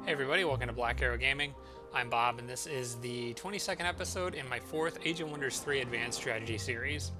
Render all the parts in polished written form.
Hey everybody, welcome to Black Arrow Gaming. I'm Bob, and this is the 22nd episode in my 4th Age of Wonders 3 Advanced Strategy series.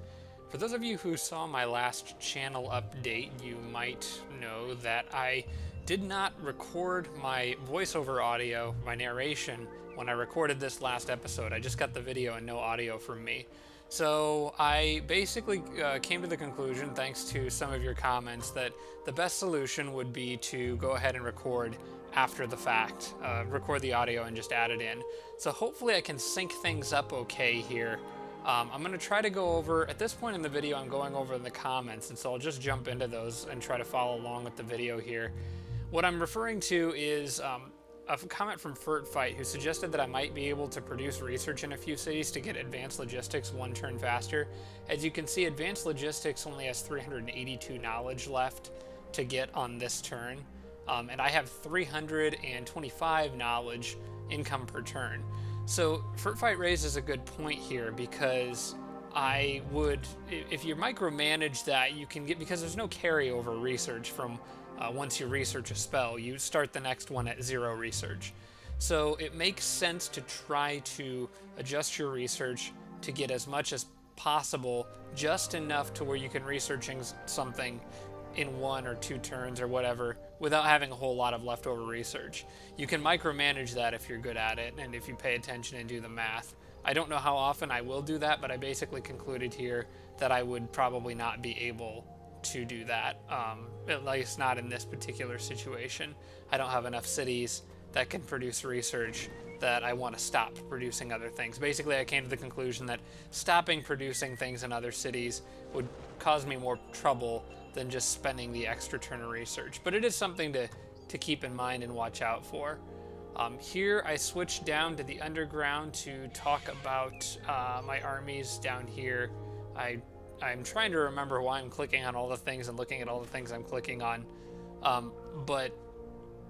For those of you who saw my last channel update, you might know that I did not record my voiceover audio, my narration, when I recorded this last episode. I just got the video and no audio from me. So I basically came to the conclusion, thanks to some of your comments, that the best solution would be to go ahead and record after the fact, record the audio and just add it in. So hopefully I can sync things up okay here. I'm going to try to go over, at this point in the video, I'm going over the comments, and so I'll just jump into those and try to follow along with the video here. What I'm referring to is a comment from Fight, who suggested that I might be able to produce research in a few cities to get advanced logistics one turn faster. As you can see, advanced logistics only has 382 knowledge left to get on this turn, and I have 325 knowledge income per turn. So Fight raises a good point here, because I would, if you micromanage that, you can get, because there's no carryover research from once you research a spell, you start the next one at 0 research. So it makes sense to try to adjust your research to get as much as possible, just enough to where you can researching something in 1 or 2 turns or whatever, without having a whole lot of leftover research. You can micromanage that if you're good at it, and if you pay attention and do the math. I don't know how often I will do that, but I basically concluded here that I would probably not be able to do that, at least not in this particular situation. I don't have enough cities that can produce research that I want to stop producing other things. Basically, I came to the conclusion that stopping producing things in other cities would cause me more trouble than just spending the extra turn of research. But it is something to keep in mind and watch out for. Here I switched down to the underground to talk about my armies down here. I'm trying to remember why I'm clicking on all the things and looking at all the things I'm clicking on. But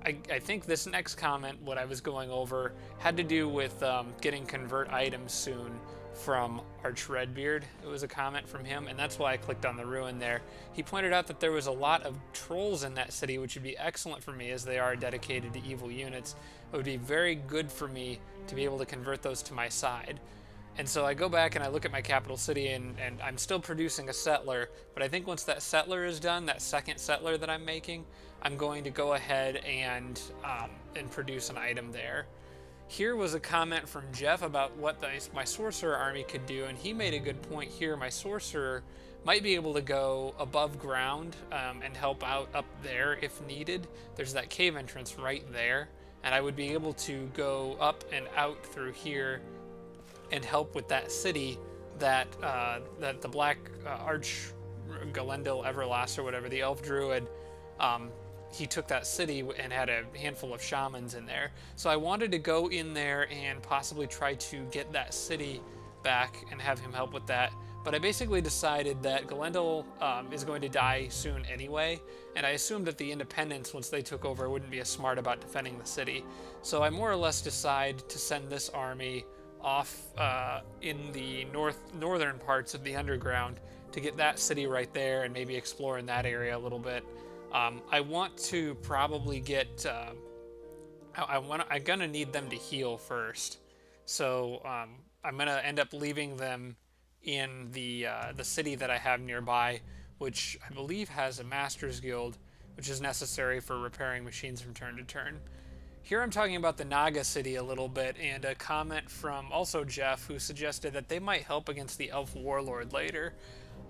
I think this next comment, what I was going over, had to do with getting convert items soon from Arch Redbeard. It was a comment from him, and that's why I clicked on the ruin there. He pointed out that there was a lot of trolls in that city, which would be excellent for me, as they are dedicated to evil units. It would be very good for me to be able to convert those to my side. And so I go back and I look at my capital city, and I'm still producing a settler, but I think once that settler is done, that second settler that I'm making, I'm going to go ahead and produce an item there. Here was a comment from Jeff about what my sorcerer army could do, and he made a good point here. My sorcerer might be able to go above ground and help out up there if needed. There's that cave entrance right there, and I would be able to go up and out through here and help with that city that the Black Arch Galendil Everlast or whatever, the elf druid, he took that city and had a handful of shamans in there. So I wanted to go in there and possibly try to get that city back and have him help with that. But I basically decided that Galendil is going to die soon anyway, and I assumed that the Independents, once they took over, wouldn't be as smart about defending the city. So I more or less decide to send this army off in the northern parts of the underground to get that city right there and maybe explore in that area a little bit. I want to probably get I'm gonna need them to heal first, so I'm gonna end up leaving them in the city that I have nearby, which I believe has a master's guild, which is necessary for repairing machines from turn to turn. Here I'm talking about the Naga city a little bit, and a comment from also Jeff, who suggested that they might help against the elf warlord later.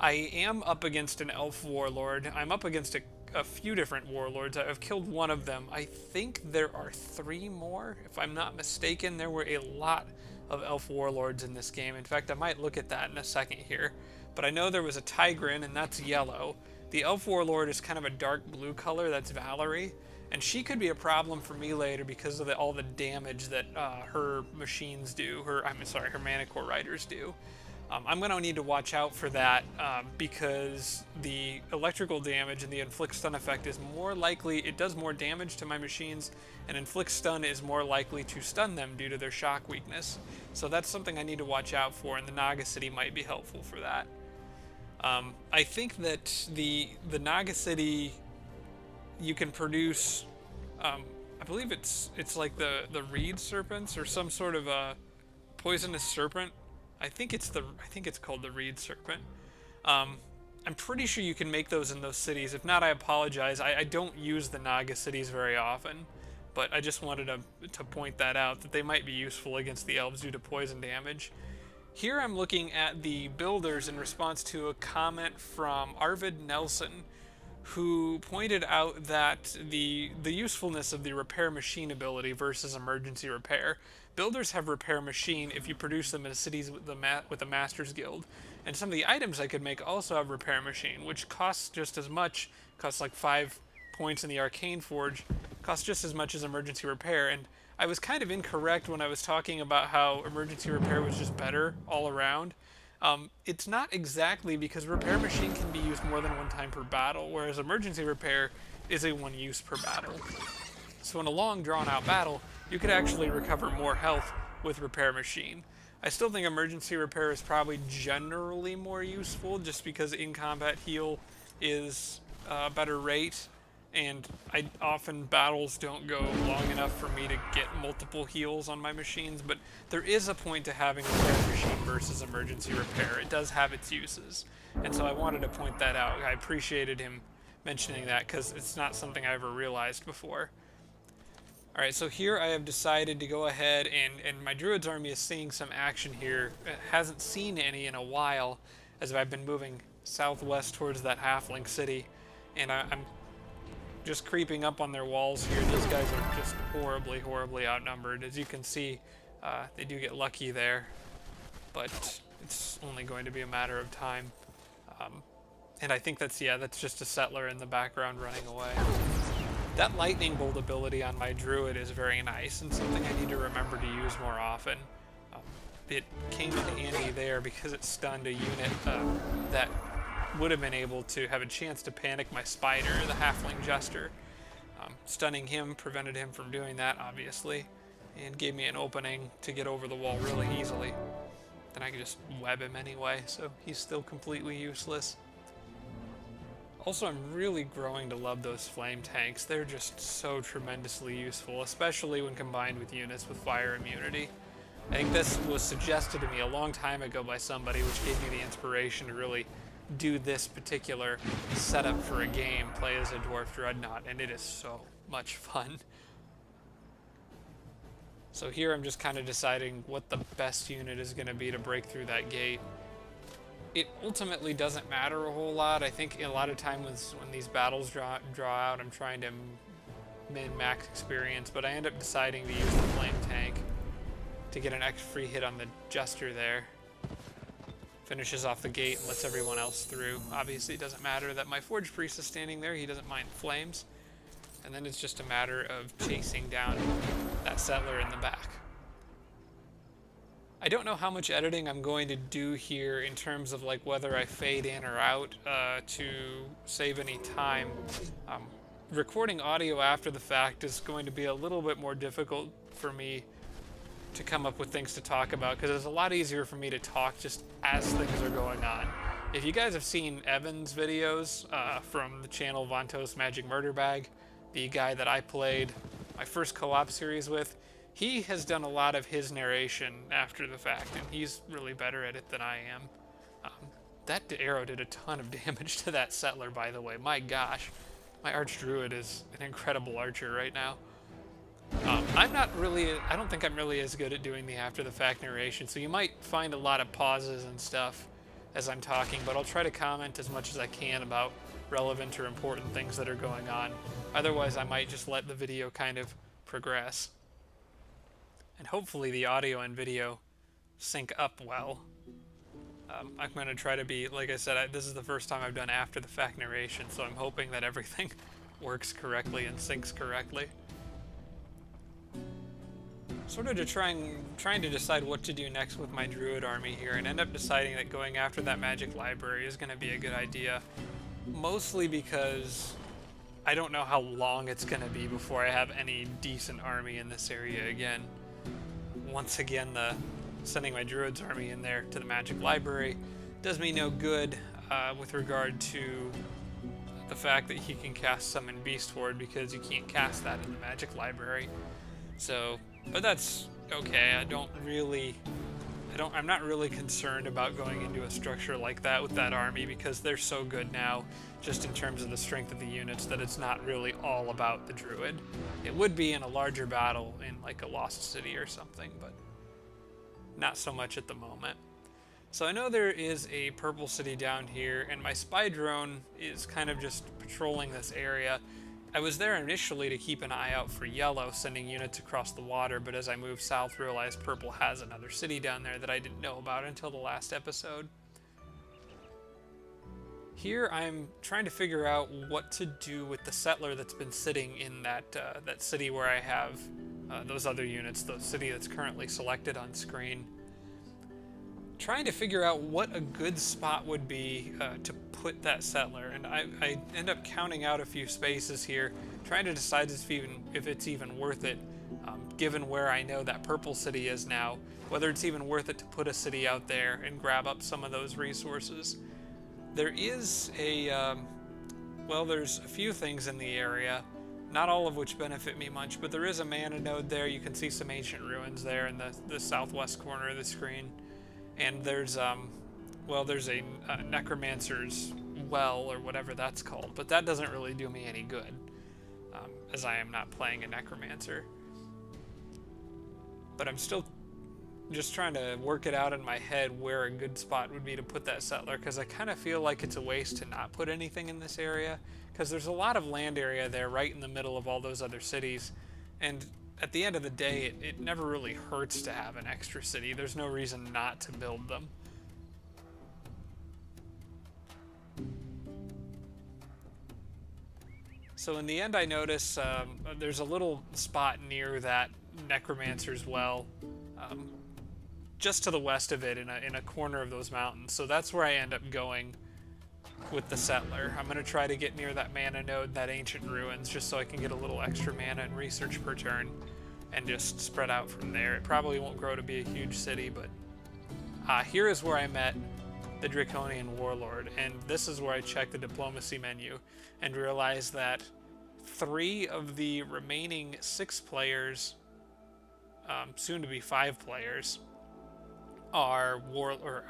I am up against an elf warlord. I'm up against a few different warlords. I've killed one of them. I think there are 3 more, if I'm not mistaken. There were a lot of elf warlords in this game. In fact, I might look at that in a second here. But I know there was a Tigrin, and that's yellow. The elf warlord is kind of a dark blue color. That's Valerie. And she could be a problem for me later because of all the damage that her machines do. Her Manicore Riders do. I'm going to need to watch out for that because the electrical damage and the inflict stun effect is more likely, it does more damage to my machines, and inflict stun is more likely to stun them due to their shock weakness. So that's something I need to watch out for, and the Naga City might be helpful for that. I think that the Naga City, you can produce I believe it's like the reed serpents or some sort of a poisonous serpent. I think it's called the reed serpent. Um, I'm pretty sure you can make those in those cities. If not, I apologize. I don't use the Naga cities very often, but I just wanted to point that out, that they might be useful against the elves due to poison damage. Here I'm looking at the builders in response to a comment from Arvid Nelson, who pointed out that the usefulness of the repair machine ability versus emergency repair. Builders have repair machine if you produce them in cities with the Masters Guild, and some of the items I could make also have repair machine, which costs just as much, costs like 5 points in the Arcane Forge, costs just as much as emergency repair. And I was kind of incorrect when I was talking about how emergency repair was just better all around. It's not exactly, because repair machine can be used more than one time per battle, whereas emergency repair is a one use per battle. So in a long drawn out battle, you could actually recover more health with repair machine. I still think emergency repair is probably generally more useful, just because in combat heal is a better rate, and often battles don't go long enough for me to get multiple heals on my machines, but there is a point to having repair machine versus emergency repair. It does have its uses, and so I wanted to point that out. I appreciated him mentioning that, because it's not something I ever realized before. Alright, so here I have decided to go ahead, and my Druid's army is seeing some action here. It hasn't seen any in a while, as I've been moving southwest towards that halfling city, and I'm just creeping up on their walls here. These guys are just horribly, horribly outnumbered. As you can see, they do get lucky there, but it's only going to be a matter of time. And I think that's just a settler in the background running away. That lightning bolt ability on my druid is very nice, and something I need to remember to use more often. It came in handy there because it stunned a unit that would have been able to have a chance to panic my spider, the halfling jester. Stunning him prevented him from doing that, obviously, and gave me an opening to get over the wall really easily. Then I could just web him anyway, so he's still completely useless. Also, I'm really growing to love those flame tanks. They're just so tremendously useful, especially when combined with units with fire immunity. I think this was suggested to me a long time ago by somebody, which gave me the inspiration to really do this particular setup for a game, play as a dwarf dreadnought, and it is so much fun. So here I'm just kind of deciding what the best unit is going to be to break through that gate. It ultimately doesn't matter a whole lot. I think a lot of times when these battles draw out, I'm trying to min-max experience, but I end up deciding to use the flame tank to get an extra free hit on the jester there. Finishes off the gate and lets everyone else through. Obviously it doesn't matter that my forge priest is standing there, he doesn't mind flames. And then it's just a matter of chasing down that settler in the back. I don't know how much editing I'm going to do here in terms of like whether I fade in or out to save any time. Recording audio after the fact is going to be a little bit more difficult for me to come up with things to talk about, because it's a lot easier for me to talk just as things are going on. If you guys have seen Evan's videos from the channel Vontos Magic Murder Bag, the guy that I played my first co-op series with, he has done a lot of his narration after the fact, and he's really better at it than I am. That arrow did a ton of damage to that settler, by the way. My gosh, my archdruid is an incredible archer right now. I don't think I'm really as good at doing the after the fact narration, so you might find a lot of pauses and stuff as I'm talking, but I'll try to comment as much as I can about relevant or important things that are going on. Otherwise, I might just let the video kind of progress. And hopefully the audio and video sync up well. I'm going to try to be, like I said, this is the first time I've done after the fact narration, so I'm hoping that everything works correctly and syncs correctly. Sort of trying to decide what to do next with my druid army here, and end up deciding that going after that magic library is going to be a good idea. Mostly because I don't know how long it's going to be before I have any decent army in this area again. Once again, sending my druid's army in there to the magic library does me no good with regard to the fact that he can cast Summon Beast Horde, because you can't cast that in the Magic Library. So, but that's okay. I'm not really concerned about going into a structure like that with that army, because they're so good now, just in terms of the strength of the units, that it's not really all about the Druid. It would be in a larger battle in like a Lost City or something, but not so much at the moment. So I know there is a purple city down here, and my spy drone is kind of just patrolling this area. I was there initially to keep an eye out for yellow, sending units across the water, but as I moved south, realized purple has another city down there that I didn't know about until the last episode. Here I'm trying to figure out what to do with the settler that's been sitting in that city where I have those other units, the city that's currently selected on screen. Trying to figure out what a good spot would be to put that settler, and I end up counting out a few spaces here, trying to decide if it's even worth it, given where I know that purple city is now, whether it's even worth it to put a city out there and grab up some of those resources. There is there's a few things in the area, not all of which benefit me much, but there is a mana node there. You can see some ancient ruins there in the southwest corner of the screen. And there's a necromancer's well, or whatever that's called, but that doesn't really do me any good, as I am not playing a necromancer. But I'm still just trying to work it out in my head where a good spot would be to put that settler, because I kind of feel like it's a waste to not put anything in this area, because there's a lot of land area there right in the middle of all those other cities, and at the end of the day, it never really hurts to have an extra city. There's no reason not to build them. So in the end, I notice there's a little spot near that necromancer's well, just to the west of it, in a corner of those mountains. So that's where I end up going with the settler. I'm going to try to get near that mana node, that ancient ruins, just so I can get a little extra mana and research per turn, and just spread out from there. It probably won't grow to be a huge city, but here is where I met the Draconian Warlord, and this is where I checked the diplomacy menu and realized that 3 of the remaining 6 players, soon to be 5 players, are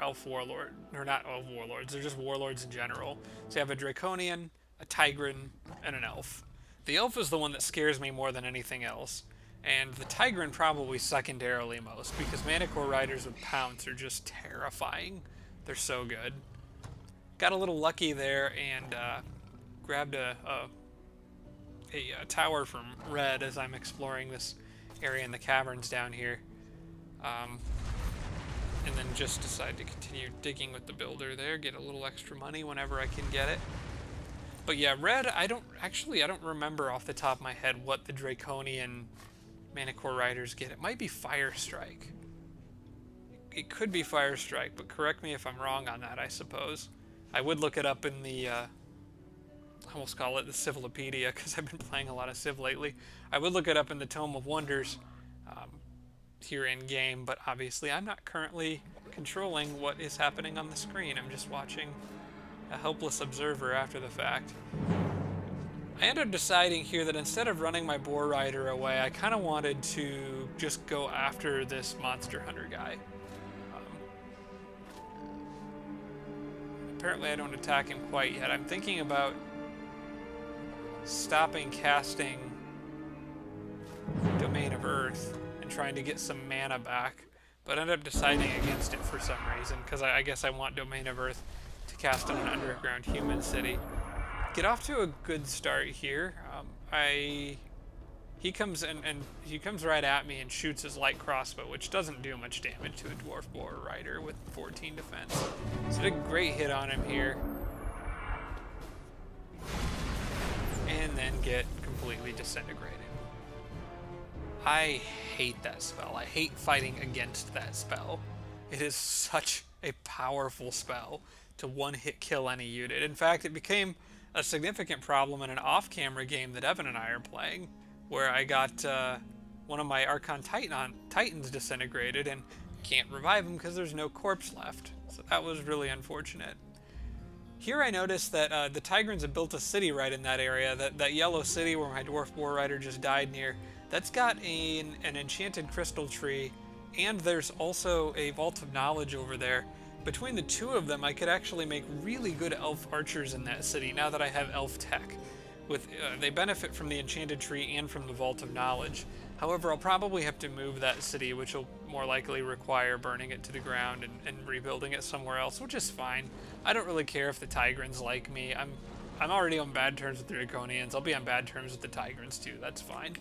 elf warlord, or not elf warlords, they're just warlords in general. So you have a draconian, a tigran, and an elf. The elf is the one that scares me more than anything else, and the tigran probably secondarily most, because Manticore Riders with Pounce are just terrifying. They're so good. Got a little lucky there and grabbed a tower from red as I'm exploring this area in the caverns down here. And then just decide to continue digging with the builder there, get a little extra money whenever I can get it. But yeah, red, I don't remember off the top of my head what the Draconian Manticore Riders get. It might be Fire Strike. It could be Fire Strike, but correct me if I'm wrong on that, I suppose. I would look it up in the, I almost call it the Civilopedia, because I've been playing a lot of Civ lately. I would look it up in the Tome of Wonders, here in game, but obviously I'm not currently controlling what is happening on the screen. I'm just watching a helpless observer after the fact. I ended up deciding here that instead of running my Boar Rider away, I kind of wanted to just go after this Monster Hunter guy. Apparently I don't attack him quite yet. I'm thinking about stopping casting Domain of Earth and trying to get some mana back, but ended up deciding against it for some reason, because I guess I want Domain of Earth to cast on an underground human city. Get off to a good start here. He comes right at me and shoots his light crossbow, which doesn't do much damage to a dwarf boar rider with 14 defense. So did a great hit on him here, and then get completely disintegrated. I hate that spell. I hate fighting against that spell. It is such a powerful spell to one-hit kill any unit. In fact, it became a significant problem in an off-camera game that Evan and I are playing, where I got one of my Archon Titans disintegrated and can't revive him because there's no corpse left. So that was really unfortunate. Here I noticed that the Tigrans have built a city right in that area. That yellow city where my Dwarf War Rider just died near, that's got an enchanted crystal tree, and there's also a Vault of Knowledge over there. Between the two of them, I could actually make really good elf archers in that city now that I have elf tech. They benefit from the enchanted tree and from the Vault of Knowledge. However, I'll probably have to move that city, which will more likely require burning it to the ground and rebuilding it somewhere else, which is fine. I don't really care if the Tigrans like me. I'm already on bad terms with the Draconians. I'll be on bad terms with the Tigrans too. That's fine.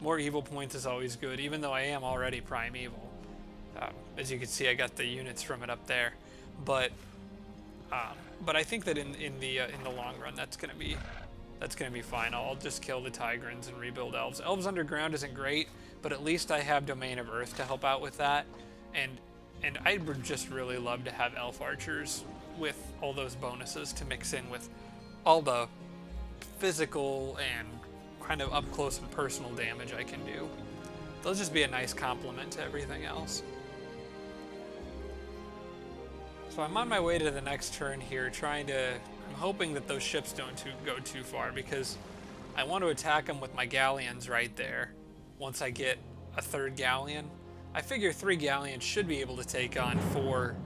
More evil points is always good, even though I am already primeval. As you can see, I got the units from it up there, but I think that in the long run, that's gonna be fine. I'll just kill the Tigrans and rebuild elves. Elves underground isn't great, but at least I have Domain of Earth to help out with that, and I would just really love to have elf archers with all those bonuses to mix in with all the physical and kind of up close and personal damage I can do. They'll just be a nice complement to everything else. So I'm on my way to the next turn here, I'm hoping that those ships don't go too far, because I want to attack them with my galleons right there. Once I get a third galleon, I figure 3 galleons should be able to take on four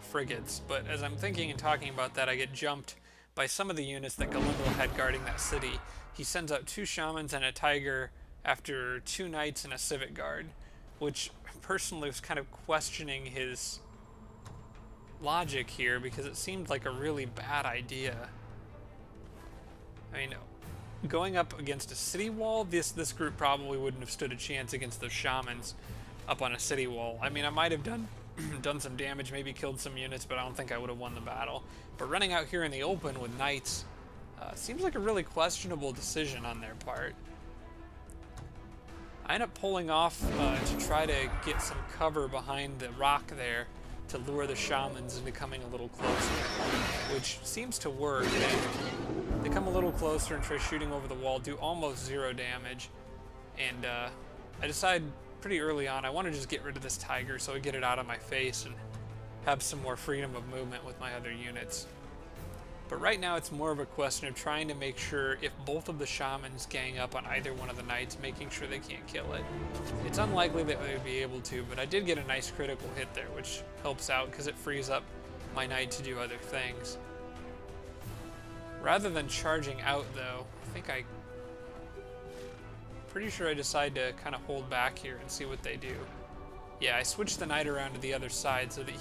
frigates. But as I'm thinking and talking about that, I get jumped by some of the units that Galindal had guarding that city. He sends out 2 shamans and a tiger after 2 knights and a civic guard, which personally was kind of questioning his logic here, because it seemed like a really bad idea. I mean, going up against a city wall, this group probably wouldn't have stood a chance against those shamans up on a city wall. I mean, I might have done some damage, maybe killed some units, but I don't think I would have won the battle. But running out here in the open with knights seems like a really questionable decision on their part. I end up pulling off to try to get some cover behind the rock there to lure the shamans into coming a little closer, which seems to work. They come a little closer and try shooting over the wall, do almost 0 damage, and I decide pretty early on I want to just get rid of this tiger so I get it out of my face and have some more freedom of movement with my other units. But right now it's more of a question of trying to make sure if both of the shamans gang up on either one of the knights, making sure they can't kill it. It's unlikely that they would be able to, but I did get a nice critical hit there, which helps out because it frees up my knight to do other things. Rather than charging out though, pretty sure I decide to kind of hold back here and see what they do. Yeah, I switched the knight around to the other side so that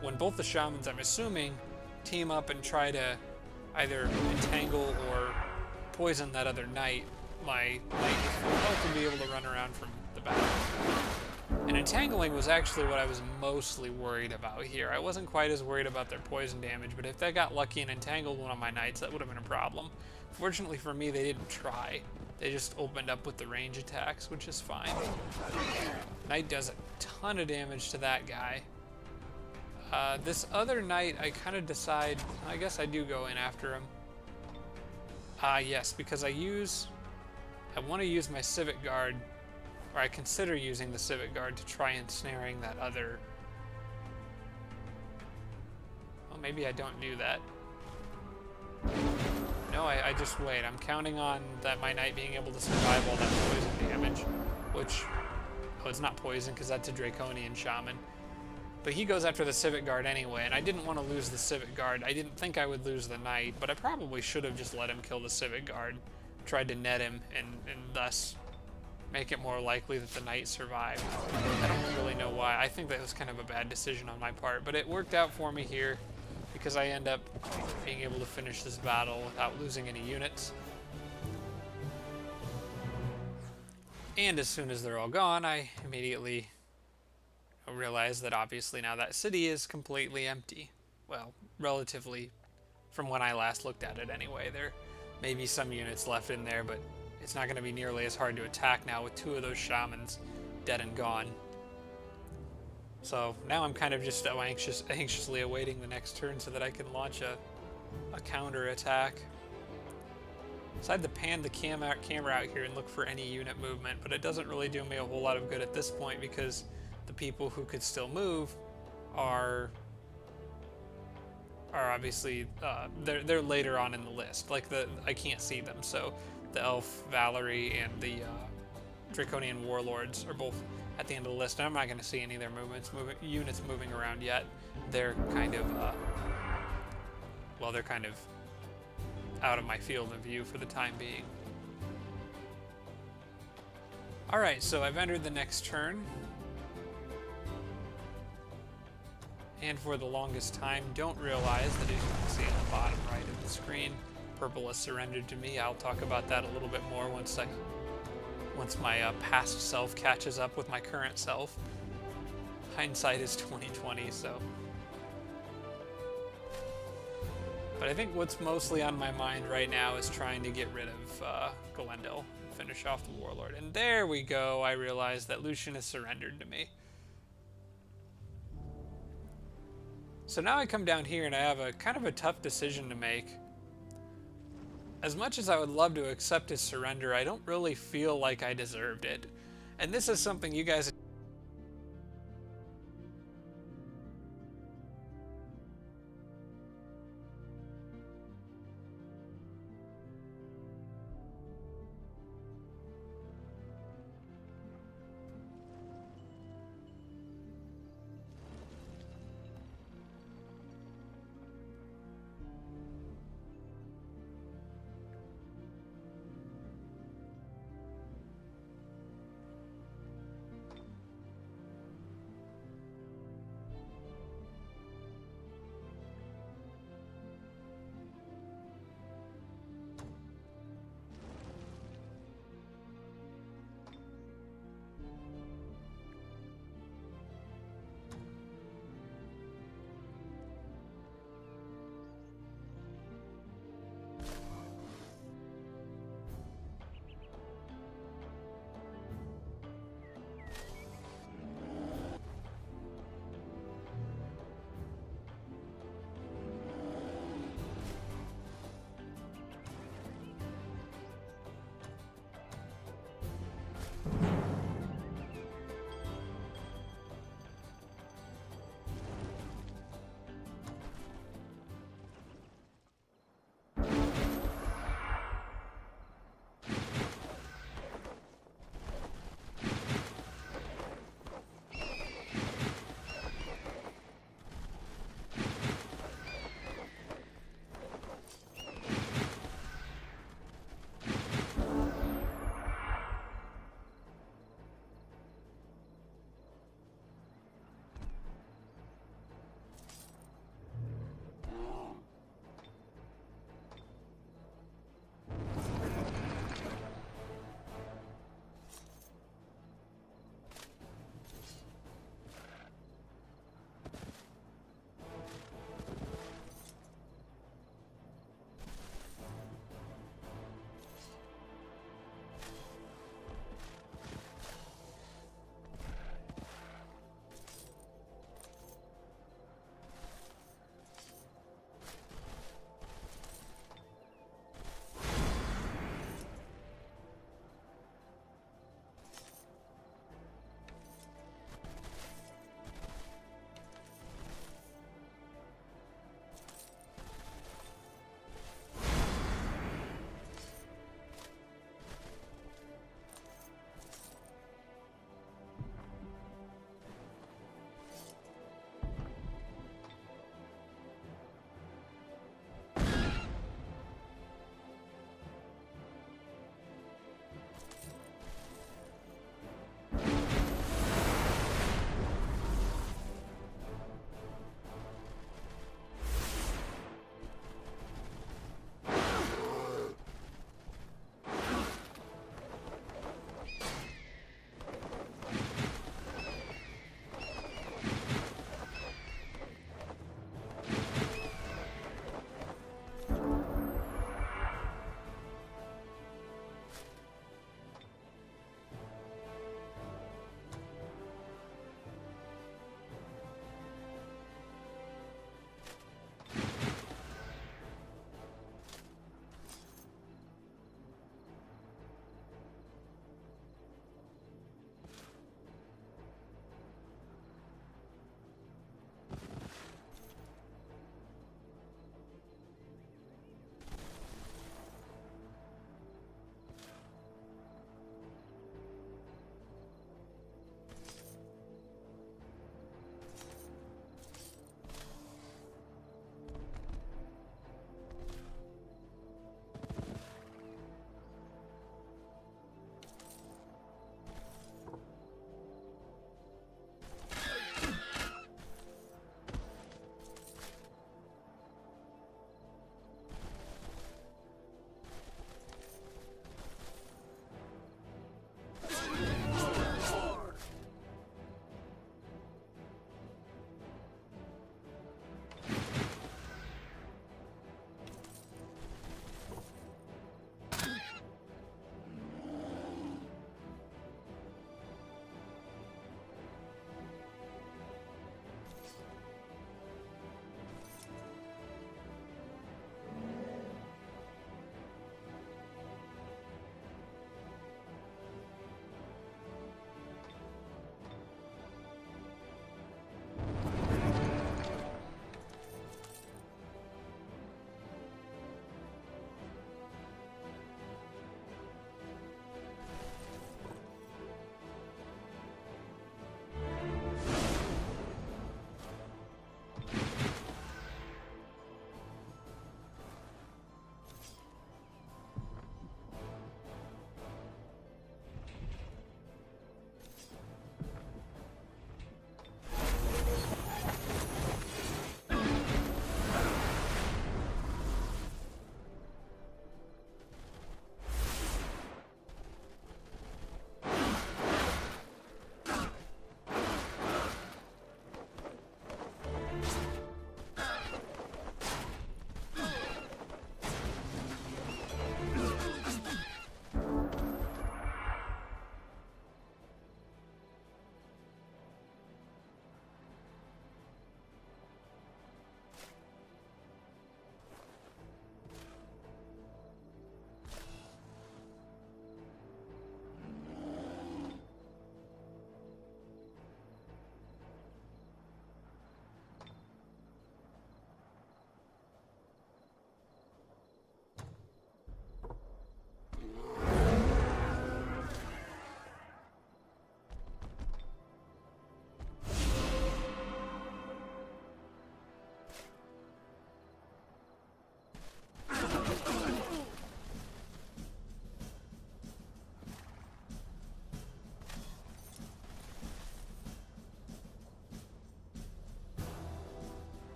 when both the shamans, I'm assuming, team up and try to either entangle or poison that other knight, my knight with full health will be able to run around from the battle. And entangling was actually what I was mostly worried about here. I wasn't quite as worried about their poison damage, but if they got lucky and entangled one of my knights, that would have been a problem. Fortunately for me, they didn't try. They just opened up with the range attacks, which is fine. Knight does a ton of damage to that guy. This other knight, I kind of decide, I guess I do go in after him. Yes, because I want to use my Civic Guard, or I consider using the Civic Guard to try ensnaring that other... Well, maybe I don't do that. No, I just wait. I'm counting on my knight being able to survive all that poison damage, which... Oh, it's not poison, because that's a Draconian Shaman. But he goes after the Civic Guard anyway, and I didn't want to lose the Civic Guard. I didn't think I would lose the Knight, but I probably should have just let him kill the Civic Guard, tried to net him, and thus make it more likely that the Knight survived. I don't really know why. I think that was kind of a bad decision on my part, but it worked out for me here because I end up being able to finish this battle without losing any units. And as soon as they're all gone, I immediately realize that obviously now that city is completely empty. Well, relatively, from when I last looked at it anyway. There may be some units left in there, but it's not going to be nearly as hard to attack now with 2 of those shamans dead and gone. So now I'm kind of just anxiously awaiting the next turn so that I can launch a counter attack. So I had to pan the camera out here and look for any unit movement, but it doesn't really do me a whole lot of good at this point because the people who could still move are are obviously they're later on in the list. Like I can't see them, so the elf Valerie and the Draconian Warlords are both at the end of the list, and I'm not going to see any of their units moving around yet. They're kind of well, they're kind of out of my field of view for the time being. All right, so I've entered the next turn. And for the longest time, don't realize that, as you can see on the bottom right of the screen, purple has surrendered to me. I'll talk about that a little bit more once my past self catches up with my current self. Hindsight is 2020, so. But I think what's mostly on my mind right now is trying to get rid of Galendil, finish off the Warlord. And there we go, I realized that Lucian has surrendered to me. So now I come down here and I have a kind of a tough decision to make. As much as I would love to accept his surrender, I don't really feel like I deserved it. And this is something you guys...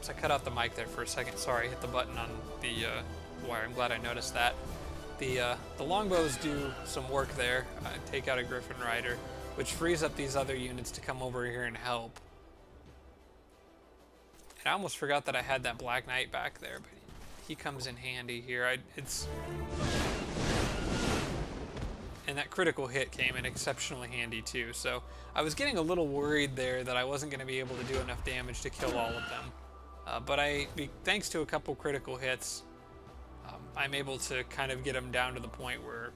Oops, I cut out the mic there for a second. Sorry, I hit the button on the wire. I'm glad I noticed that. The longbows do some work there. Take out a Griffin Rider, which frees up these other units to come over here and help. And I almost forgot that I had that Black Knight back there, but he comes in handy here. And that critical hit came in exceptionally handy too. So I was getting a little worried there that I wasn't going to be able to do enough damage to kill all of them. But thanks to a couple critical hits, I'm able to kind of get them down to the point where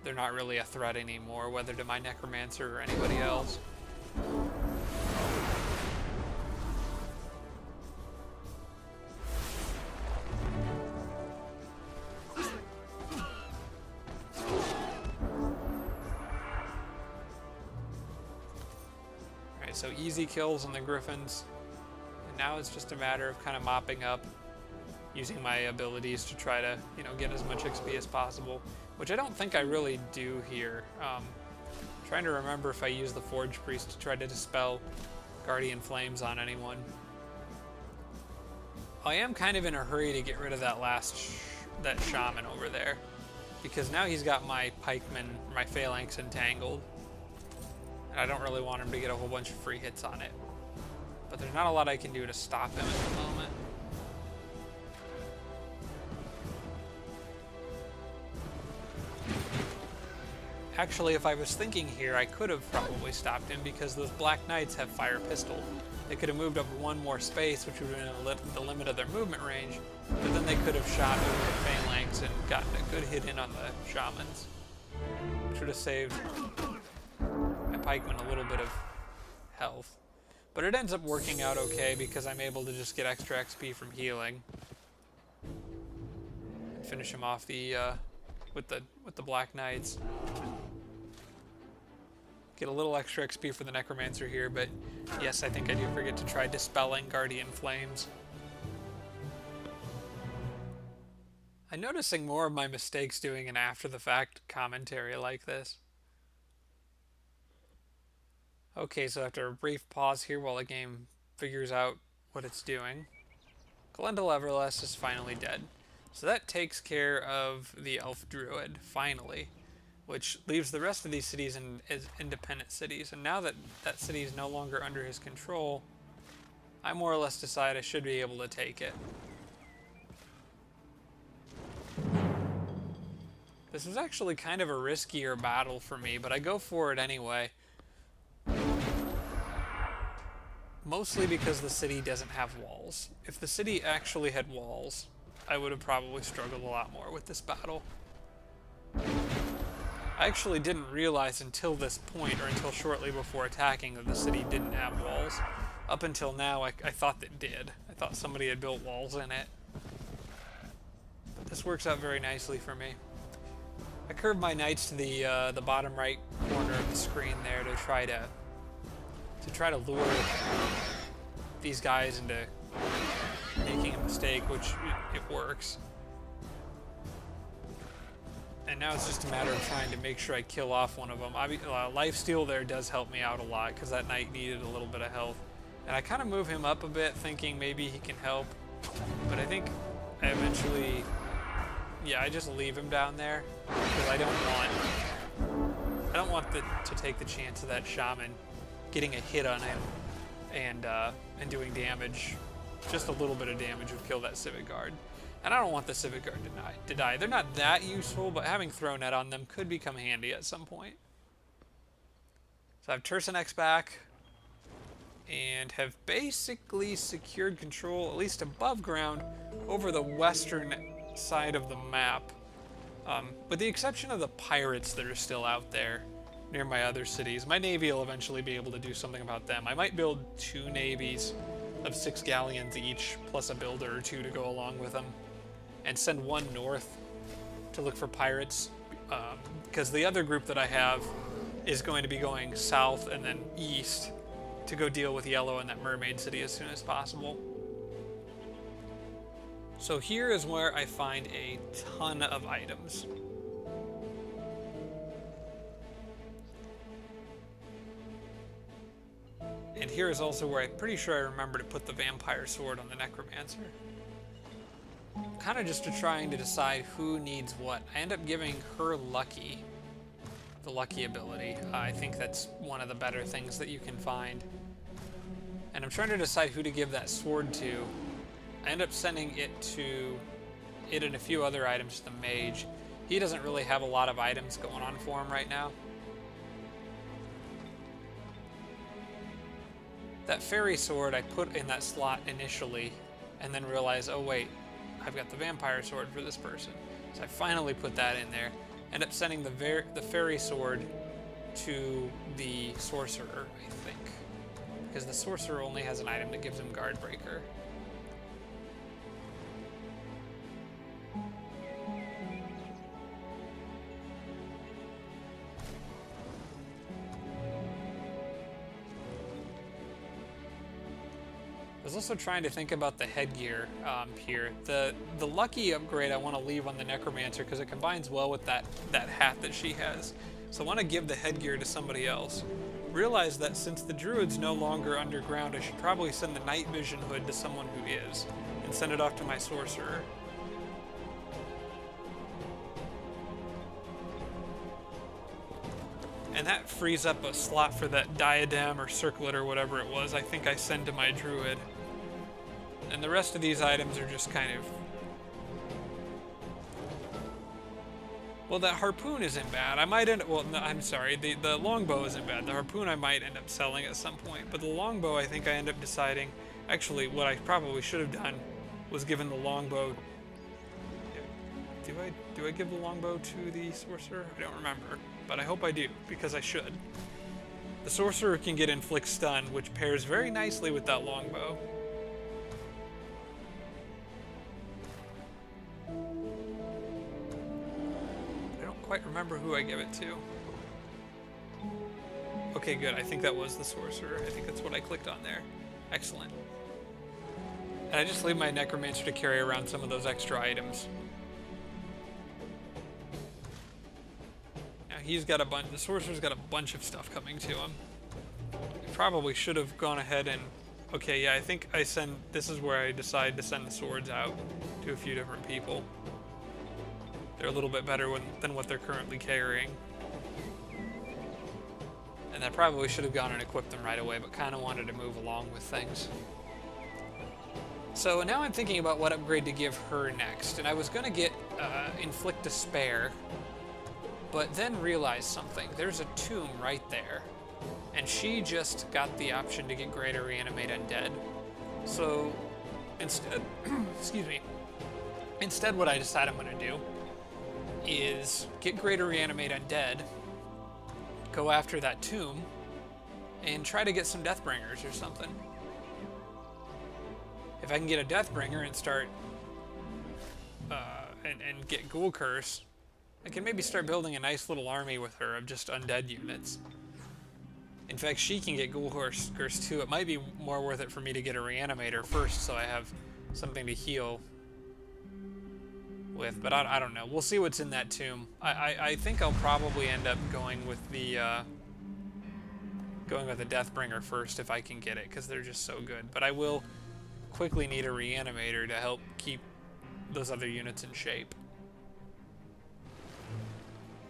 they're not really a threat anymore, whether to my Necromancer or anybody else. Alright, so easy kills on the Griffins. And now it's just a matter of kind of mopping up, using my abilities to try to, get as much XP as possible, which I don't think I really do here. Trying to remember if I use the Forge Priest to try to dispel Guardian Flames on anyone. I am kind of in a hurry to get rid of that that Shaman over there, because now he's got my Pikemen, my Phalanx entangled, and I don't really want him to get a whole bunch of free hits on it. But there's not a lot I can do to stop him at the moment. Actually, if I was thinking here, I could have probably stopped him because those Black Knights have Fire Pistol. They could have moved up one more space, which would have been the limit of their movement range, but then they could have shot over the Phalanx and gotten a good hit in on the Shamans, which would have saved my Pikemen a little bit of health. But it ends up working out okay because I'm able to just get extra XP from healing. Finish him off with the Black Knights. Get a little extra XP for the Necromancer here, but yes, I think I do forget to try dispelling Guardian Flames. I'm noticing more of my mistakes doing an after-the-fact commentary like this. Okay, so after a brief pause here while the game figures out what it's doing, Glendale Everless is finally dead. So that takes care of the Elf Druid, finally, which leaves the rest of these cities as independent cities. And now that that city is no longer under his control, I more or less decide I should be able to take it. This is actually kind of a riskier battle for me, but I go for it anyway. Mostly because the city doesn't have walls. If the city actually had walls, I would have probably struggled a lot more with this battle. I actually didn't realize until this point, or until shortly before attacking, that the city didn't have walls. Up until now, I thought that it did. I thought somebody had built walls in it. But this works out very nicely for me. I curved my knights to the bottom right corner of the screen there to try to lure these guys into making a mistake, which it works. And now it's just a matter of trying to make sure I kill off one of them. Lifesteal there does help me out a lot because that knight needed a little bit of health. And I kind of move him up a bit thinking maybe he can help. But I think I eventually, I just leave him down there because I don't want to take the chance of that shaman getting a hit on him and doing damage. Just a little bit of damage would kill that Civic Guard. And I don't want the Civic Guard to die. They're not that useful, but having Throw Net on them could become handy at some point. So I have Tercinex back, and have basically secured control, at least above ground, over the western side of the map. With the exception of the pirates that are still out there near my other cities. My navy will eventually be able to do something about them. I might build 2 navies of 6 galleons each, plus a builder or 2 to go along with them, and send 1 north to look for pirates, because the other group that I have is going to be going south and then east to go deal with Yellow in that mermaid city as soon as possible. So here is where I find a ton of items. And here is also where I'm pretty sure I remember to put the vampire sword on the necromancer. Kind of just trying to decide who needs what. I end up giving her lucky, the lucky ability. I think that's one of the better things that you can find. And I'm trying to decide who to give that sword to. I end up sending it to it and a few other items to the mage. He doesn't really have a lot of items going on for him right now. That fairy sword I put in that slot initially, and then realized, oh wait, I've got the vampire sword for this person. So I finally put that in there. End up sending the fairy sword to the sorcerer, I think. Because the sorcerer only has an item that gives him guard breaker. I was also trying to think about the headgear here. The lucky upgrade I want to leave on the necromancer because it combines well with that hat that she has. So I want to give the headgear to somebody else. Realize that since the druid's no longer underground, I should probably send the night vision hood to someone who is, and send it off to my sorcerer. And that frees up a slot for that diadem or circlet or whatever it was I think I send to my druid. And the rest of these items are just kind of... Well, that harpoon isn't bad. I might end up... Well, no, I'm sorry. The longbow isn't bad. The harpoon I might end up selling at some point. But the longbow, I think I end up deciding... Actually, what I probably should have done was given the longbow... Do I give the longbow to the sorcerer? I don't remember. But I hope I do, because I should. The sorcerer can get inflict stun, which pairs very nicely with that longbow. I don't quite remember who I give it to. Okay, good. I think that was the sorcerer. I think that's what I clicked on there. Excellent. And I just leave my necromancer to carry around some of those extra items. He's got a bunch. The sorcerer's got a bunch of stuff coming to him. I probably should have gone ahead and... Okay, yeah, I think I send... This is where I decide to send the swords out to a few different people. They're a little bit better than what they're currently carrying. And I probably should have gone and equipped them right away, but kind of wanted to move along with things. So now I'm thinking about what upgrade to give her next. And I was going to get Inflict Despair, but then realized something. There's a tomb right there, and she just got the option to get Greater Reanimate Undead. So instead, excuse me, instead what I decide I'm going to do is get Greater Reanimate Undead, go after that tomb, and try to get some Deathbringers or something. If I can get a Deathbringer and start, and get Ghoul Curse, I can maybe start building a nice little army with her of just undead units. In fact, she can get Ghoul Curse too. It might be more worth it for me to get a Reanimator first so I have something to heal with, but I don't know. We'll see what's in that tomb. I think I'll probably end up going with the Deathbringer first if I can get it, because they're just so good. But I will quickly need a Reanimator to help keep those other units in shape.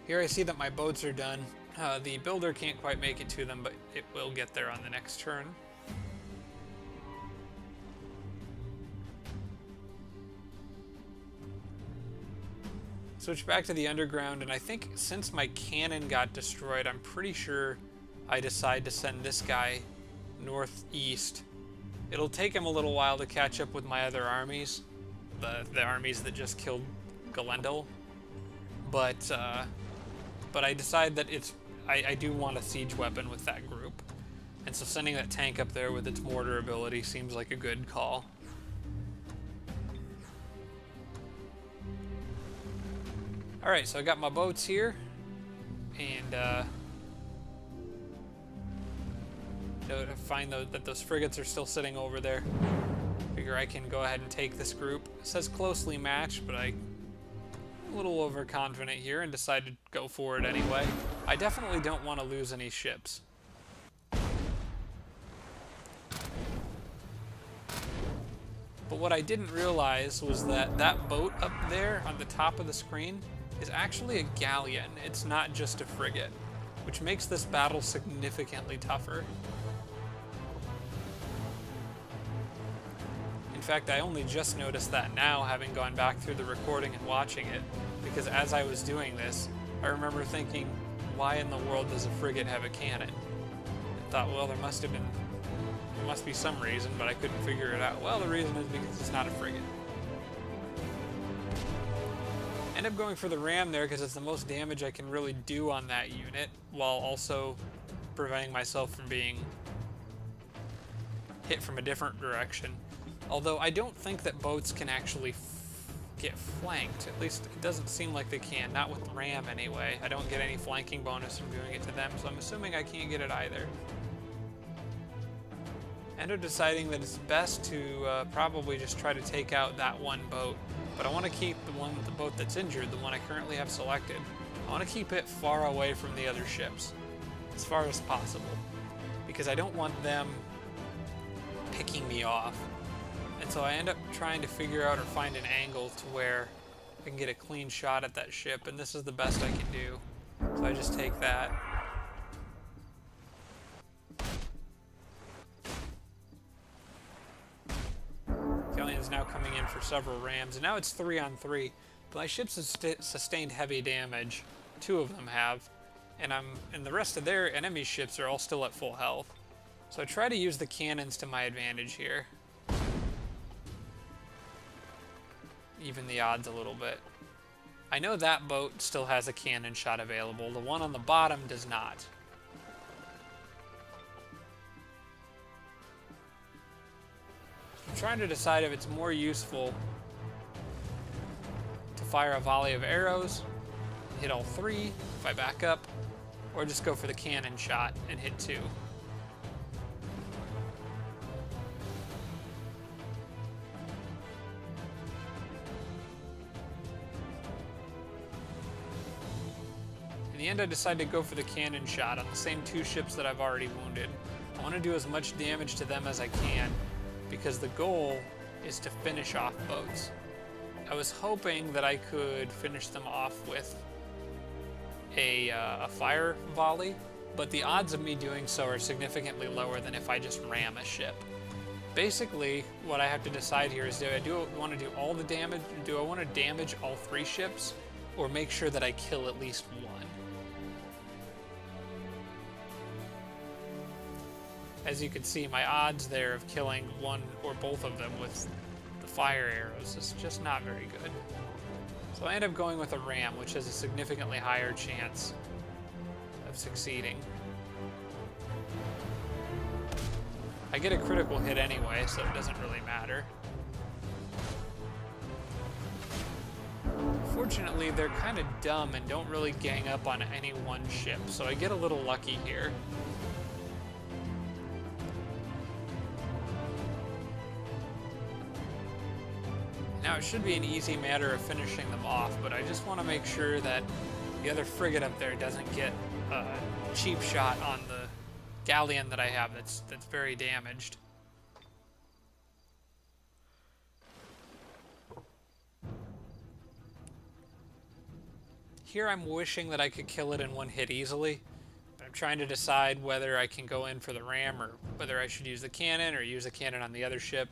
Here I see that my boats are done. The builder can't quite make it to them, but it will get there on the next turn. Switch back to the underground, and I think since my cannon got destroyed, I'm pretty sure I decide to send this guy northeast. It'll take him a little while to catch up with my other armies, the armies that just killed Galendal, but I decide that I do want a siege weapon with that group, and so sending that tank up there with its mortar ability seems like a good call. Alright, so I got my boats here, and find that those frigates are still sitting over there. Figure I can go ahead and take this group. It says closely matched, but I'm a little overconfident here and decided to go for it anyway. I definitely don't want to lose any ships. But what I didn't realize was that that boat up there on the top of the screen is actually a galleon. It's not just a frigate, which makes this battle significantly tougher. In fact, I only just noticed that now, having gone back through the recording and watching it, because as I was doing this, I remember thinking, why in the world does a frigate have a cannon? I thought, well, there must be some reason, but I couldn't figure it out. Well, the reason is because it's not a frigate. End up going for the ram there because it's the most damage I can really do on that unit, while also preventing myself from being hit from a different direction. Although I don't think that boats can actually get flanked. At least it doesn't seem like they can. Not with ram anyway. I don't get any flanking bonus from doing it to them, so I'm assuming I can't get it either. End up deciding that it's best to probably just try to take out that one boat. But I want to keep the boat that's injured, the one I currently have selected. I want to keep it far away from the other ships, as far as possible, because I don't want them picking me off. And so I end up trying to figure out or find an angle to where I can get a clean shot at that ship, and this is the best I can do. So I just take that. Galleon's now coming in for several rams, and now it's 3-on-3. My ships have sustained heavy damage. 2 of them have, and the rest of their enemy ships are all still at full health. So I try to use the cannons to my advantage here. Even the odds a little bit. I know that boat still has a cannon shot available. The one on the bottom does not. I'm trying to decide if it's more useful to fire a volley of arrows, hit all 3 if I back up, or just go for the cannon shot and hit 2. In the end, I decided to go for the cannon shot on the same 2 ships that I've already wounded. I want to do as much damage to them as I can, because the goal is to finish off boats. I was hoping that I could finish them off with a fire volley, but the odds of me doing so are significantly lower than if I just ram a ship. Basically, what I have to decide here is, do I want to do all the damage? Do I want to damage all 3 ships, or make sure that I kill at least 1? As you can see, my odds there of killing 1 or both of them with the fire arrows is just not very good. So I end up going with a ram, which has a significantly higher chance of succeeding. I get a critical hit anyway, so it doesn't really matter. Fortunately, they're kind of dumb and don't really gang up on any one ship, so I get a little lucky here. Now, it should be an easy matter of finishing them off, but I just want to make sure that the other frigate up there doesn't get a cheap shot on the galleon that I have that's very damaged. Here I'm wishing that I could kill it in 1 hit easily, but I'm trying to decide whether I can go in for the ram or whether I should use the cannon or use the cannon on the other ship.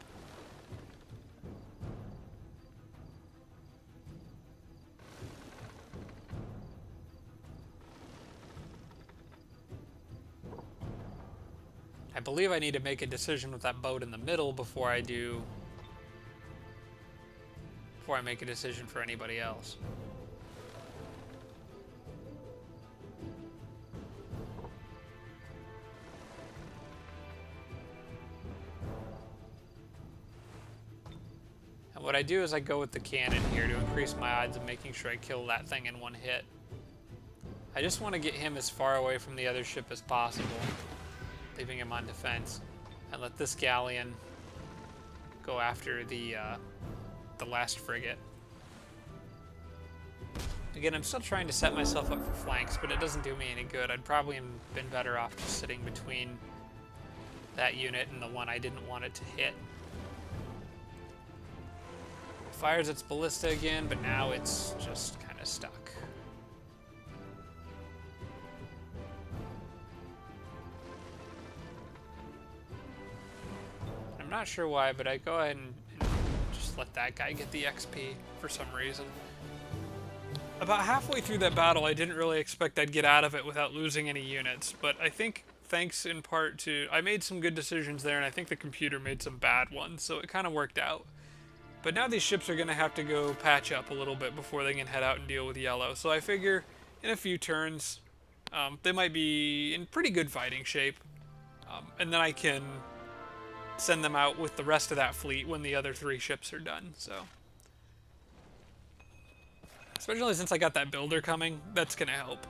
I believe I need to make a decision with that boat in the middle before I make a decision for anybody else. And what I do is I go with the cannon here to increase my odds of making sure I kill that thing in 1 hit. I just want to get him as far away from the other ship as possible, leaving him on defense, and let this galleon go after the last frigate. Again, I'm still trying to set myself up for flanks, but it doesn't do me any good. I'd probably have been better off just sitting between that unit and the one I didn't want it to hit. fires its ballista again, but now it's just kind of stuck. I'm not sure why, but I go ahead and just let that guy get the XP for some reason. About halfway through that battle, I didn't really expect I'd get out of it without losing any units, but I think thanks in part to... I made some good decisions there, and I think the computer made some bad ones, so it kind of worked out. But now these ships are going to have to go patch up a little bit before they can head out and deal with yellow, so I figure in a few turns, they might be in pretty good fighting shape, and then I can send them out with the rest of that fleet when the other 3 ships are done, so... Especially since I got that builder coming, that's going to help.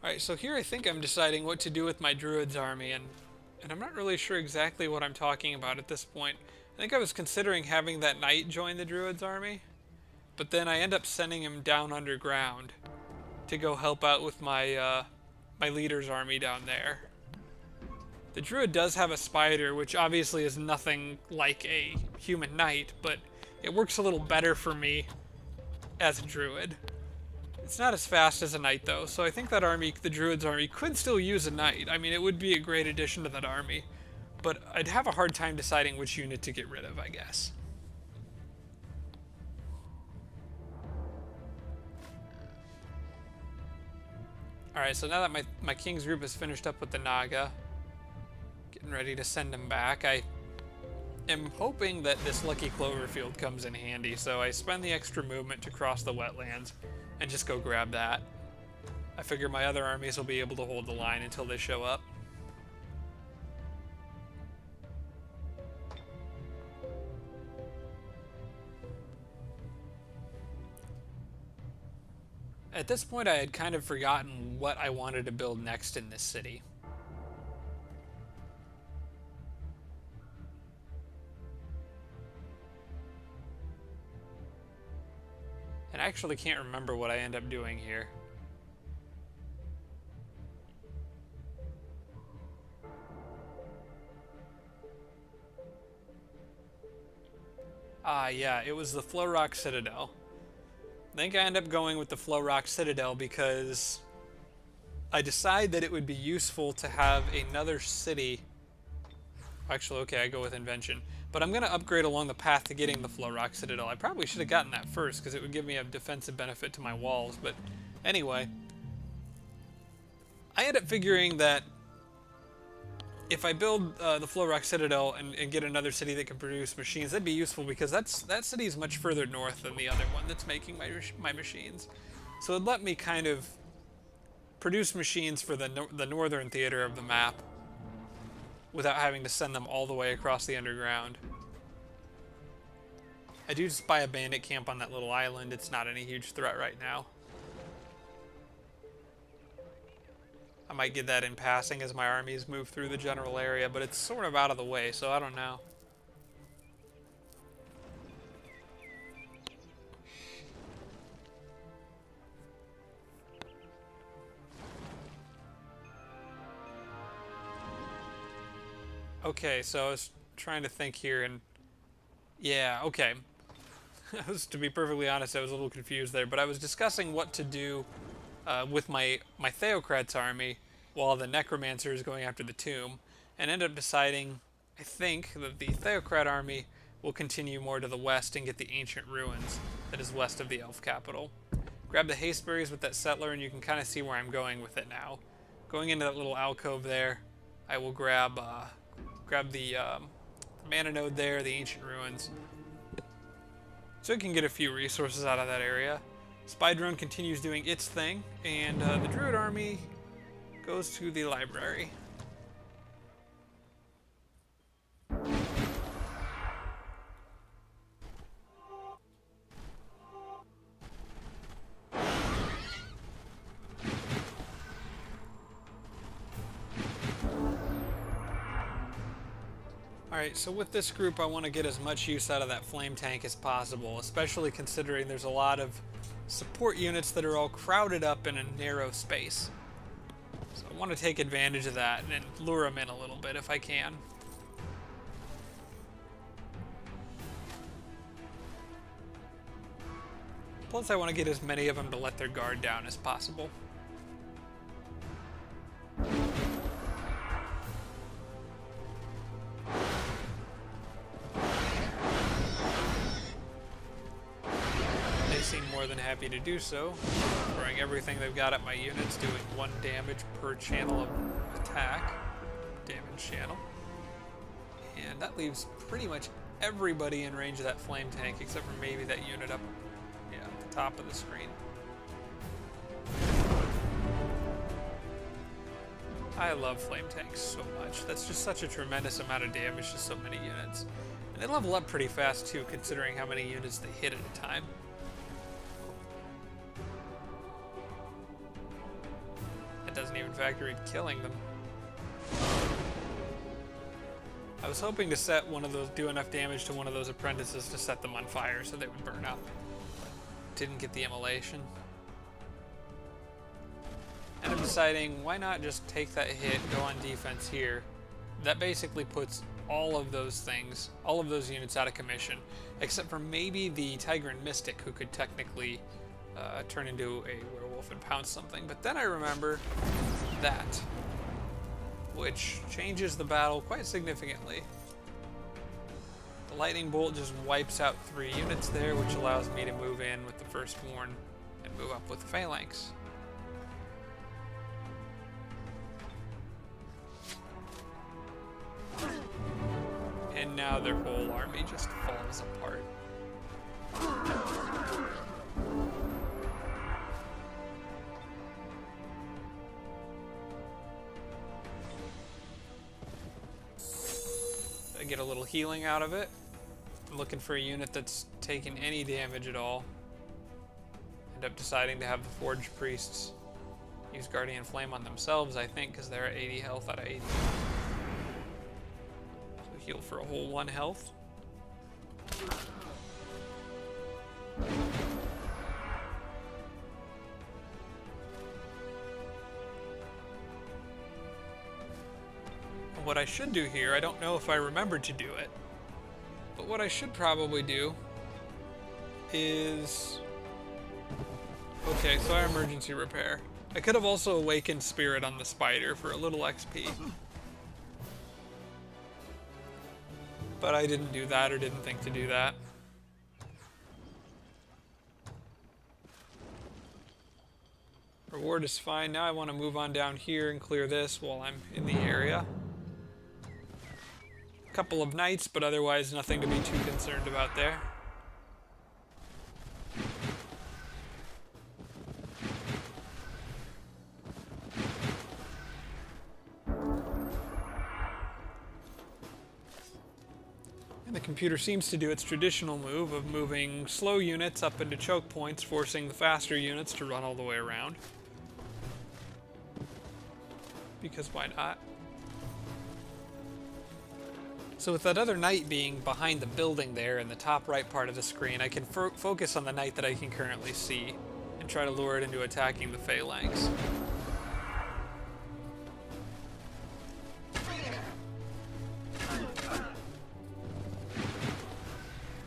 Alright, so here I think I'm deciding what to do with my druids army, and I'm not really sure exactly what I'm talking about at this point. I think I was considering having that knight join the druids army, but then I end up sending him down underground to go help out with my my leader's army down there. The druid does have a spider, which obviously is nothing like a human knight, but it works a little better for me as a druid. It's not as fast as a knight though, so I think that army, the druid's army, could still use a knight. I mean, it would be a great addition to that army, but I'd have a hard time deciding which unit to get rid of, I guess. Alright, so now that my king's group is finished up with the Naga, getting ready to send him back, I am hoping that this lucky clover field comes in handy, so I spend the extra movement to cross the wetlands and just go grab that. I figure my other armies will be able to hold the line until they show up. At this point, I had kind of forgotten what I wanted to build next in this city. And I actually can't remember what I end up doing here. Ah, yeah, it was the Flow Rock Citadel. I think I end up going with the Flow Rock Citadel because I decide that it would be useful to have another city. Actually, okay, I go with Invention. But I'm going to upgrade along the path to getting the Flow Rock Citadel. I probably should have gotten that first because it would give me a defensive benefit to my walls. But anyway, I end up figuring that if I build the Flow Rock Citadel and get another city that can produce machines, that'd be useful because that city is much further north than the other one that's making my machines. So it'd let me kind of produce machines for the northern theater of the map without having to send them all the way across the underground. I do spy a bandit camp on that little island. It's not any huge threat right now. I might get that in passing as my armies move through the general area, but it's sort of out of the way, so I don't know. Okay, so I was trying to think here, and yeah, okay. To be perfectly honest, I was a little confused there, but I was discussing what to do with my Theocrat's army while the Necromancer is going after the tomb, and end up deciding, I think, that the Theocrat army will continue more to the west and get the ancient ruins that is west of the elf capital. Grab the hasteberries with that settler, and you can kind of see where I'm going with it now. Going into that little alcove there, I will grab the mana node there, the ancient ruins, so I can get a few resources out of that area. Spy drone continues doing its thing, and the druid army goes to the library. Alright, so with this group I want to get as much use out of that flame tank as possible, especially considering there's a lot of support units that are all crowded up in a narrow space. So I want to take advantage of that and lure them in a little bit if I can. Plus I want to get as many of them to let their guard down as possible. They seem more than happy to do so, throwing everything they've got at my units, doing 1 damage per channel of attack, damage channel. And that leaves pretty much everybody in range of that flame tank, except for maybe that unit up at the top of the screen. I love flame tanks so much. That's just such a tremendous amount of damage to so many units. And they level up pretty fast too, considering how many units they hit at a time. That doesn't even factor in killing them. I was hoping to set one of those, do enough damage to one of those apprentices to set them on fire so they would burn up. Didn't get the immolation. And I'm deciding, why not just take that hit, go on defense here. That basically puts all of those things, all of those units out of commission, except for maybe the Tigran Mystic, who could technically turn into a werewolf and pounce something. But then I remember that, which changes the battle quite significantly. The lightning bolt just wipes out 3 units there, which allows me to move in with the firstborn and move up with the phalanx. And now their whole army just falls apart. I get a little healing out of it. I'm looking for a unit that's taken any damage at all. End up deciding to have the Forge Priests use Guardian Flame on themselves, I think, because they're at 80 health out of 80. So heal for a whole 1 health. What I should do here, I don't know if I remembered to do it, but what I should probably do is... Okay, so our emergency repair. I could have also awakened Spirit on the spider for a little XP. But I didn't do that, or didn't think to do that. Reward is fine. Now I want to move on down here and clear this while I'm in the area. Couple of knights, but otherwise nothing to be too concerned about there. And the computer seems to do its traditional move of moving slow units up into choke points, forcing the faster units to run all the way around. Because why not? So with that other knight being behind the building there in the top right part of the screen, I can focus on the knight that I can currently see and try to lure it into attacking the phalanx.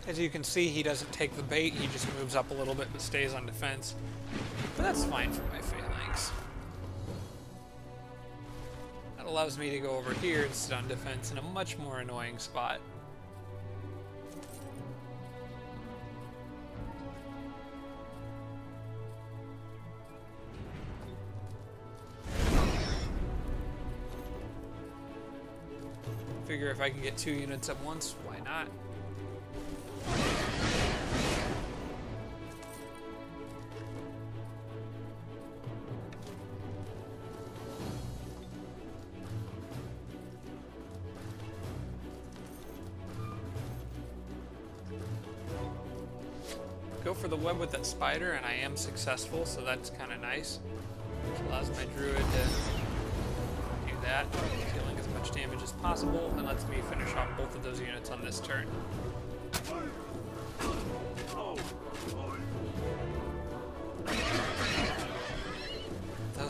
As you can see, he doesn't take the bait, he just moves up a little bit but stays on defense. But that's fine for my phalanx. Allows me to go over here and sit on defense in a much more annoying spot. Figure if I can get 2 units at once, why not? Go for the web with that spider, and I am successful, so that's kind of nice. Allows my druid to do that, dealing as much damage as possible, and lets me finish off both of those units on this turn.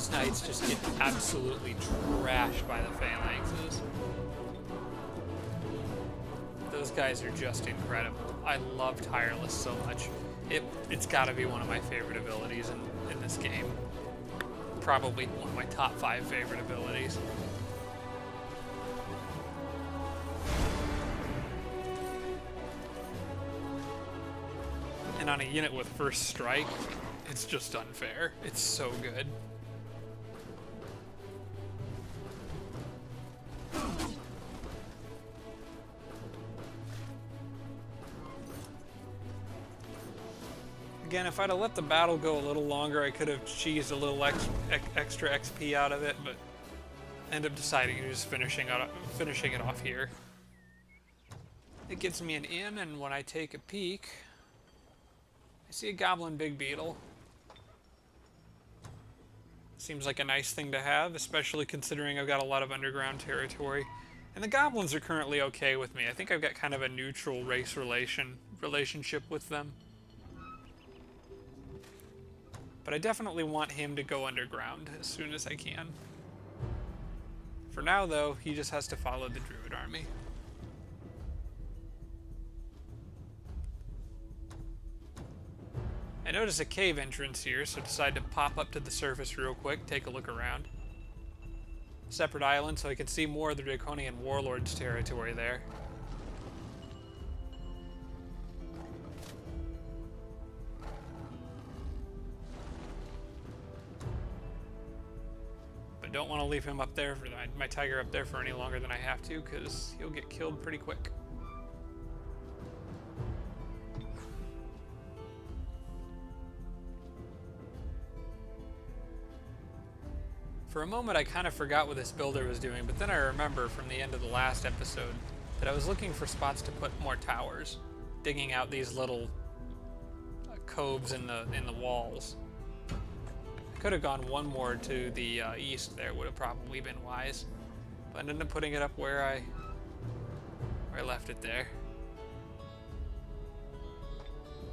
those knights just get absolutely trashed by the phalanxes. Those guys are just incredible. I love Tireless so much. It's got to be one of my favorite abilities in this game. Probably one of my top 5 favorite abilities. And on a unit with first strike, it's just unfair. It's so good. Again, if I'd have let the battle go a little longer, I could have cheesed a little extra XP out of it, but I ended up deciding to just finishing it off here. It gets me an inn, and when I take a peek, I see a goblin big beetle. Seems like a nice thing to have, especially considering I've got a lot of underground territory. And the goblins are currently okay with me. I think I've got kind of a neutral race relationship with them. But I definitely want him to go underground as soon as I can. For now, though, he just has to follow the druid army. I notice a cave entrance here, so decide to pop up to the surface real quick, take a look around. Separate island, so I can see more of the Draconian Warlord's territory there. Don't want to leave him up there, for my tiger up there for any longer than I have to, because he'll get killed pretty quick. For a moment I kind of forgot what this builder was doing, but then I remember from the end of the last episode that I was looking for spots to put more towers, digging out these little coves in the walls. Could have gone one more to the east there, would have probably been wise. But I ended up putting it up where I left it there.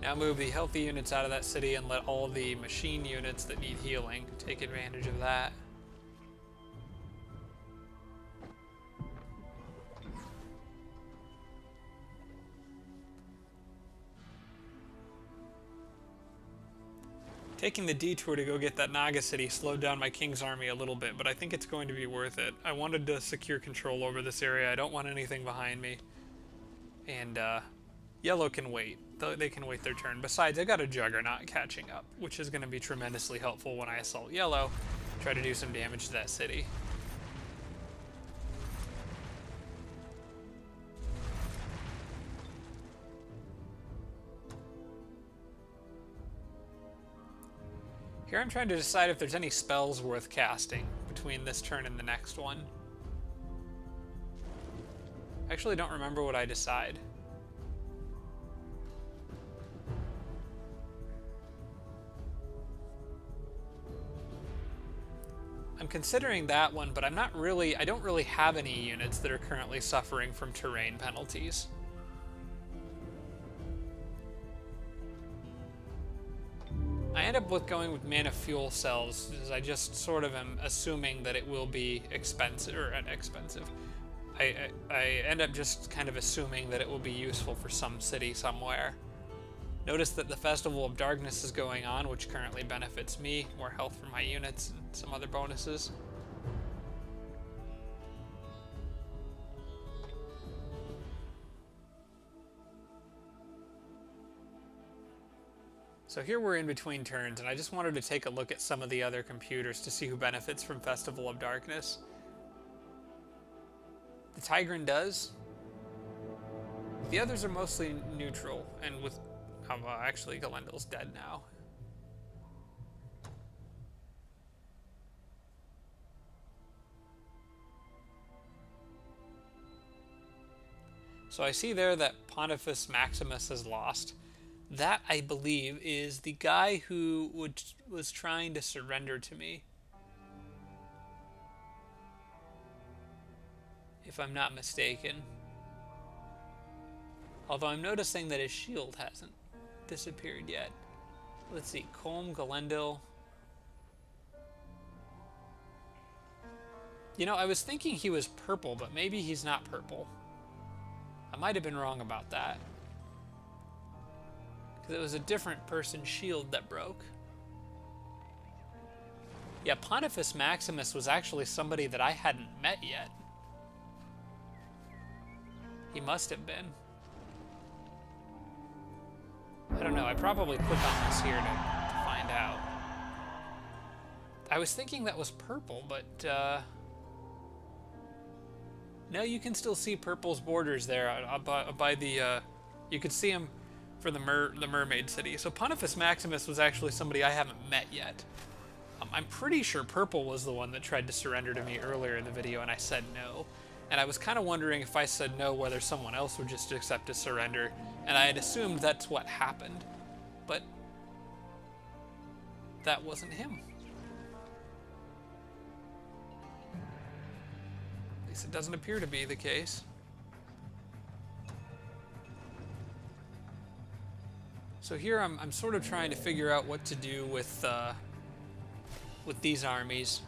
Now move the healthy units out of that city and let all the machine units that need healing take advantage of that. Taking the detour to go get that Naga city slowed down my king's army a little bit, but I think it's going to be worth it. I wanted to secure control over this area. I don't want anything behind me. And yellow can wait. They can wait their turn. Besides, I got a Juggernaut catching up, which is going to be tremendously helpful when I assault yellow, try to do some damage to that city. Here I'm trying to decide if there's any spells worth casting between this turn and the next one. I actually don't remember what I decide. I'm considering that one, but I don't really have any units that are currently suffering from terrain penalties. I end up going with mana fuel cells, as I just sort of am assuming that it will be expensive. I end up just kind of assuming that it will be useful for some city somewhere. Notice that the Festival of Darkness is going on, which currently benefits me, more health for my units, and some other bonuses. So here we're in between turns, and I just wanted to take a look at some of the other computers to see who benefits from Festival of Darkness. The Tigran does. The others are mostly neutral, and with... actually, Galendel's dead now. So I see there that Pontifex Maximus has lost. That, I believe, is the guy who was trying to surrender to me. If I'm not mistaken. Although I'm noticing that his shield hasn't disappeared yet. Let's see, Colm, Galendil. You know, I was thinking he was purple, but maybe he's not purple. I might have been wrong about that. Because it was a different person's shield that broke. Yeah, Pontifex Maximus was actually somebody that I hadn't met yet. He must have been. I don't know, I probably click on this here to find out. I was thinking that was purple, but no, you can still see purple's borders there by the, you could see him for the mermaid city. So Pontifex Maximus was actually somebody I haven't met yet. I'm pretty sure purple was the one that tried to surrender to me earlier in the video, and I said no. And I was kind of wondering if I said no, whether someone else would just accept a surrender, and I had assumed that's what happened. But that wasn't him. At least it doesn't appear to be the case. So here I'm sort of trying to figure out what to do with these armies.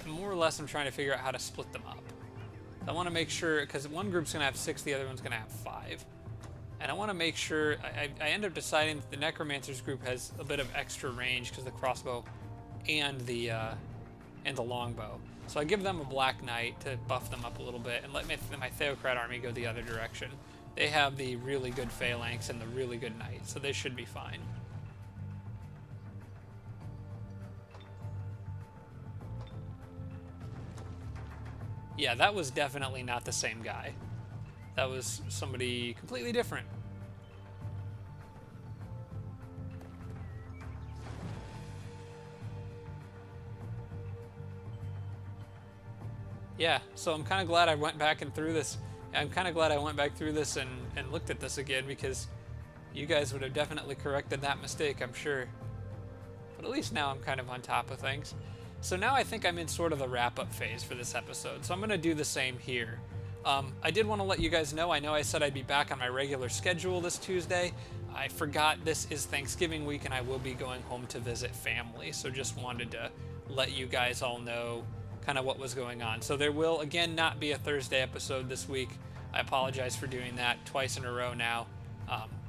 And more or less I'm trying to figure out how to split them up. I want to make sure, because one group's going to have 6, the other one's going to have 5. And I want to make sure, I end up deciding that the Necromancer's group has a bit of extra range because of the crossbow and the longbow. So I give them a Black Knight to buff them up a little bit and let my Theocrat army go the other direction. They have the really good Phalanx and the really good Knight, so they should be fine. Yeah, that was definitely not the same guy. That was somebody completely different. Yeah, so I'm kind of glad I went back and through this. I'm kind of glad I went back through this and looked at this again, because you guys would have definitely corrected that mistake, I'm sure. But at least now I'm kind of on top of things. So now I think I'm in sort of the wrap-up phase for this episode, so I'm going to do the same here. I did want to let you guys know I said I'd be back on my regular schedule this Tuesday. I forgot this is Thanksgiving week and I will be going home to visit family, so just wanted to let you guys all know kind of what was going on. So there will, again, not be a Thursday episode this week. I apologize for doing that twice in a row now,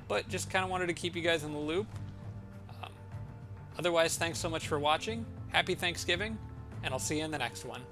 but just kind of wanted to keep you guys in the loop. Otherwise, thanks so much for watching. Happy Thanksgiving, and I'll see you in the next one.